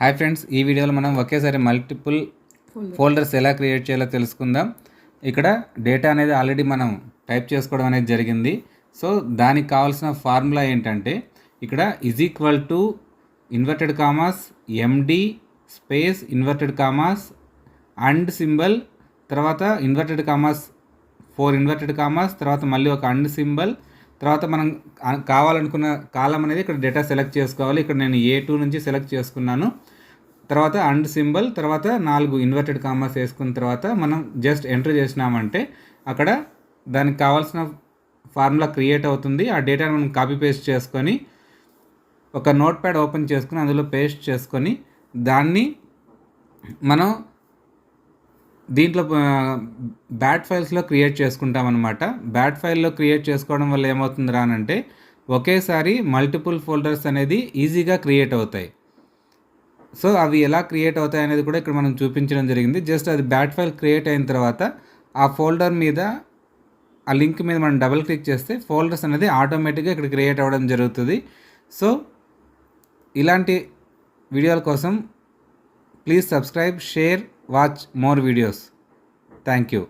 Hi friends, ఈ వీడియోలో మనం ఒకేసారి మల్టిపుల్ ఫోల్డర్స్ ఎలా క్రియేట్ చేయాలో తెలుసుకుందాం. ఇక్కడ డేటా అనేది ఆల్రెడీ మనం టైప్ చేసుకోవడం అనేది జరిగింది. సో దానికి కావాల్సిన ఫార్ములా ఏంటంటే ఇక్కడ = inverted commas MD space inverted commas and symbol, తర్వాత ఇన్వర్టెడ్ కామాస్ 4 ఇన్వర్టెడ్ కామాస్, తర్వాత మళ్ళీ ఒక అండ్ సింబల్, తర్వాత మనం కావాలనుకున్న కాలం అనేది ఇక్కడ డేటా సెలెక్ట్ చేసుకోవాలి. ఇక్కడ నేను A2 నుంచి సెలెక్ట్ చేసుకున్నాను. తర్వాత అండ్ సింబల్, తర్వాత 4 ఇన్వర్టెడ్ కామాస్ వేసుకున్న తర్వాత మనం జస్ట్ ఎంటర్ చేసినామంటే అక్కడ దానికి కావాల్సిన ఫార్ములా క్రియేట్ అవుతుంది. ఆ డేటాను మనం కాపీ పేస్ట్ చేసుకొని ఒక నోట్ ప్యాడ్ ఓపెన్ చేసుకుని అందులో పేస్ట్ చేసుకొని దాన్ని మనం దీంట్లో బ్యాట్ ఫైల్స్లో క్రియేట్ చేసుకుంటాం అనమాట. బ్యాట్ ఫైల్లో క్రియేట్ చేసుకోవడం వల్ల ఏమవుతుంది రానంటే ఒకేసారి మల్టిపుల్ ఫోల్డర్స్ అనేది ఈజీగా క్రియేట్ అవుతాయి. సో అవి ఎలా క్రియేట్ అవుతాయి అనేది కూడా ఇక్కడ మనం చూపించడం జరిగింది. జస్ట్ అది బ్యాట్ ఫైల్ క్రియేట్ అయిన తర్వాత ఆ ఫోల్డర్ మీద ఆ లింక్ మీద మనం డబుల్ క్లిక్ చేస్తే ఫోల్డర్స్ అనేది ఆటోమేటిక్గా ఇక్కడ క్రియేట్ అవ్వడం జరుగుతుంది. సో ఇలాంటి వీడియోల కోసం please subscribe, share, watch more videos. Thank you.